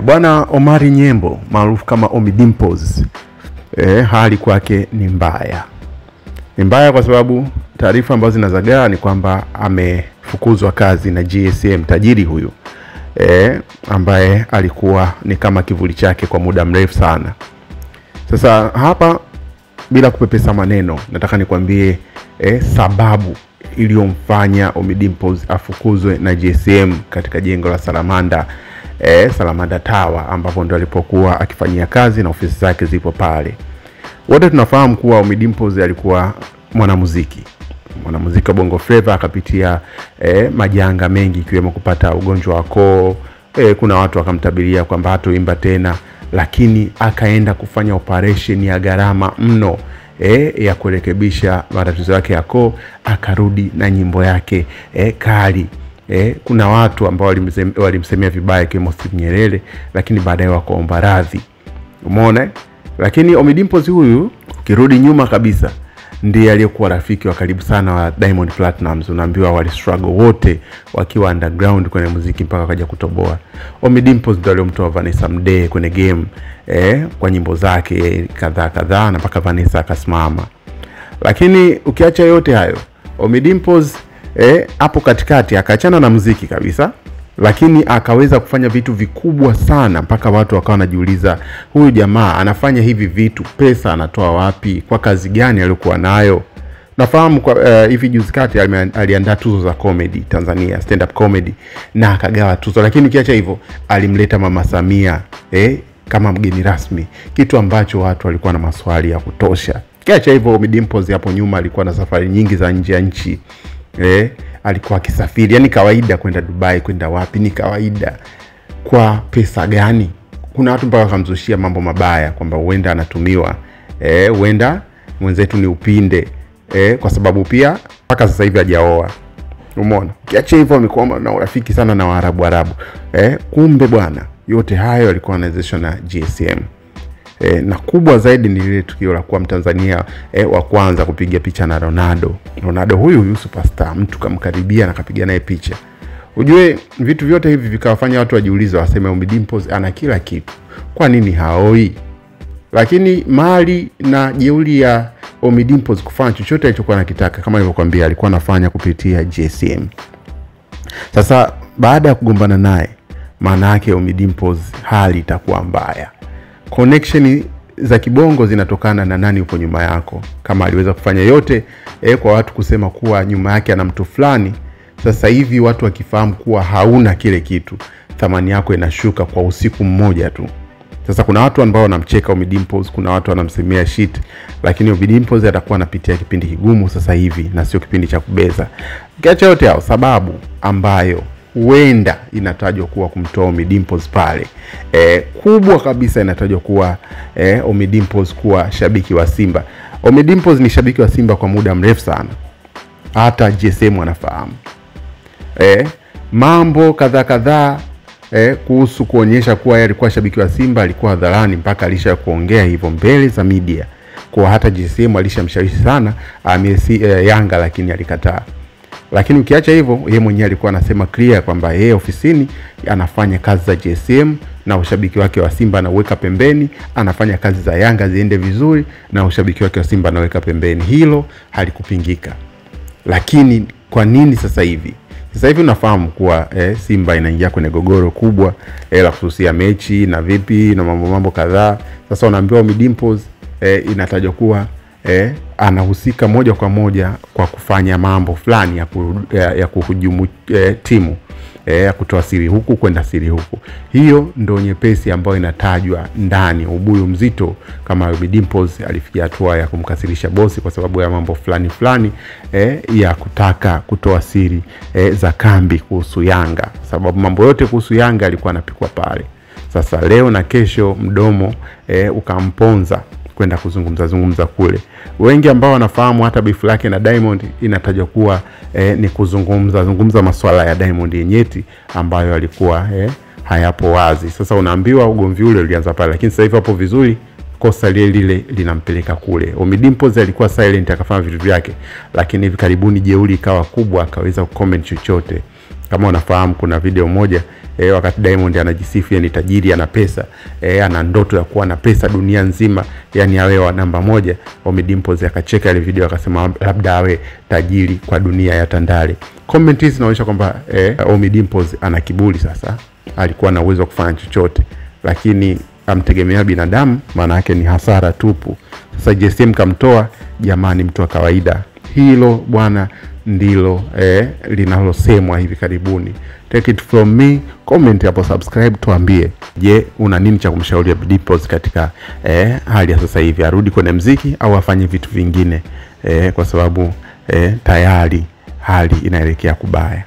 Bwana Omari Nyembo maarufu kama Ommy Dimpoz, hali kwake ni mbaya. Ni mbaya kwa sababu taarifa ambazo zinazagaa ni kwamba amefukuzwa kazi na GSM, tajiri huyu ambaye alikuwa ni kama kivuli chake kwa muda mrefu sana. Sasa hapa bila kupepesa maneno nataka nikwambie sababu iliyomfanya Ommy Dimpoz afukuzwe na GSM katika jengo la Salamanda Tower, ambapo ndo alipokuwa akifanyia kazi na ofisi zake zipo pale. Wote tunafahamu kuwa Ommy Dimpoz alikuwa mwanamuziki wa Bongo Flava, akapitia majanga mengi ikiwemo kupata ugonjwa wa koo. Kuna watu wakamtabiria kwamba hatoimba tena, lakini akaenda kufanya operation ya gharama mno ya kurekebisha matatizo yake ya koo, akarudi na nyimbo yake kali. Kuna watu ambao walimsemea vibaya kama Steve Nyerere, lakini baadaye wakaomba radhi. Umeona? Lakini Ommy Dimpoz huyu, ukirudi nyuma kabisa, ndiye aliyekuwa rafiki wa karibu sana wa Diamond Platnumz. Unaambiwa wali struggle wote wakiwa underground kwenye muziki mpaka kaja kutoboa. Ommy Dimpoz ndiye aliyomtoa Vanessa Mdee kwenye game kwa nyimbo zake kadhaa na mpaka Vanessa akasimama. Lakini ukiacha yote hayo, Ommy Dimpoz hapo katikati akaachana na muziki kabisa, lakini akaweza kufanya vitu vikubwa sana mpaka watu wakawa wanajiuliza, huyu jamaa anafanya hivi vitu, pesa anatoa wapi, kwa kazi gani aliyokuwa nayo? Nafahamu kwa hivi juzi kati aliandaa tuzo za comedy Tanzania, stand up comedy, na akagawa tuzo. Lakini ukiacha hivyo, alimleta Mama Samia kama mgeni rasmi, kitu ambacho watu walikuwa na maswali ya kutosha. Ukiacha hivyo, Ommy Dimpoz hapo nyuma alikuwa na safari nyingi za nje ya nchi. Alikuwa akisafiri, yani kawaida, kwenda Dubai, kwenda wapi ni kawaida. Kwa pesa gani? Kuna watu mpaka wakamzushia mambo mabaya kwamba huenda anatumiwa, huenda mwenzetu ni upinde, kwa sababu pia mpaka sasa hivi hajaoa. Umeona? Kiache hivyo amekuwa na urafiki sana na Waarabu. Kumbe bwana, yote hayo alikuwa anawezeshwa na GSM. Na kubwa zaidi ni lile tukio la kuwa Mtanzania wa kwanza kupiga picha na Ronaldo huyu superstar, mtu kamkaribia na kapiga naye picha. Ujue vitu vyote hivi vikawafanya watu wajiulize, waseme Ommy Dimpoz ana kila kitu, kwa nini haoi? Lakini mali na jeuri ya Ommy Dimpoz kufanya chochote alichokuwa anakitaka, kama nilivyokuambia, alikuwa anafanya kupitia GSM. Sasa baada ya kugombana naye, maana yake Ommy Dimpoz hali itakuwa mbaya. Connection za kibongo zinatokana na nani uko nyuma yako. Kama aliweza kufanya yote kwa watu kusema kuwa nyuma yake ana mtu fulani, sasa hivi watu wakifahamu kuwa hauna kile kitu, thamani yako inashuka kwa usiku mmoja tu. Sasa kuna watu ambao wanamcheka Ommy Dimpoz, kuna watu wanamsemea shit, lakini Ommy Dimpoz atakuwa anapitia kipindi kigumu sasa hivi, na sio kipindi cha kubeza. Kiacha yote hao, sababu ambayo huenda inatajwa kuwa kumtoa Ommy Dimpoz pale, kubwa kabisa inatajwa kuwa Ommy Dimpoz kuwa shabiki wa Simba. Ommy Dimpoz ni shabiki wa Simba kwa muda mrefu sana, hata GSM wanafahamu. Mambo kadhaa kuhusu kuonyesha kuwa yeye alikuwa shabiki wa Simba alikuwa hadharani, mpaka alisha kuongea hivyo mbele za media, kwa hata GSM alishamshawishi sana Yanga, lakini alikataa. Lakini ukiacha hivyo, yeye mwenyewe alikuwa anasema clear kwamba yeye ofisini anafanya kazi za GSM na ushabiki wake wa Simba anaweka pembeni, anafanya kazi za Yanga ziende vizuri na ushabiki wake wa Simba anaweka pembeni. Hilo halikupingika. Lakini kwa nini sasa hivi? Sasa hivi unafahamu kuwa Simba inaingia kwenye gogoro kubwa la kuhusia mechi na vipi na mambo kadhaa. Sasa unaambiwa Ommy Dimpoz inatajwa kuwa anahusika moja kwa moja kwa kufanya mambo fulani ya kuhujumu timu, ya kutoa siri huku kwenda siri huku. Hiyo ndio nyepesi ambayo inatajwa ndani, ubuyu mzito kama Ommy Dimpoz alifikia hatua ya kumkasirisha bosi kwa sababu ya mambo fulani ya kutaka kutoa siri za kambi kuhusu Yanga, sababu mambo yote kuhusu Yanga alikuwa anapikwa pale. Sasa leo na kesho mdomo ukamponza kwenda kuzungumza kule. Wengi ambao wanafahamu hata beef lake na Diamond inatajwa kuwa ni kuzungumza masuala ya Diamond yenyeti ambayo alikuwa hayapo wazi. Sasa unaambiwa ugomvi ule ulianza pale, lakini sasa hivi hapo vizuri, kosa lile linampeleka kule. Ommy Dimpoz alikuwa silent akafanya vitu vyake, lakini hivi karibuni jeuri ikawa kubwa, akaweza kucomment chochote. Kama unafahamu kuna video moja wakati Diamond anajisifu ni tajiri, ana pesa, ana ndoto ya kuwa na pesa dunia nzima, yani awe wa namba 1. Ommy Dimpoz akacheka ile video akasema labda awe tajiri kwa dunia ya Tandale. Comment hizi zinaonyesha kwamba Ommy Dimpoz ana kiburi sasa. Alikuwa na uwezo wa kufanya chochote, lakini amtegemea binadamu, maana yake ni hasara tupu. Sasa JSM kamtoa, jamani, mtu wa kawaida. Hilo bwana ndilo linalosemwa hivi karibuni. Take it from me. Comment hapo, subscribe, tuambie je, una nini cha kumshauri Dimpoz katika hali ya sasa hivi? Arudi kwenye muziki au afanye vitu vingine, kwa sababu tayari hali inaelekea kubaya.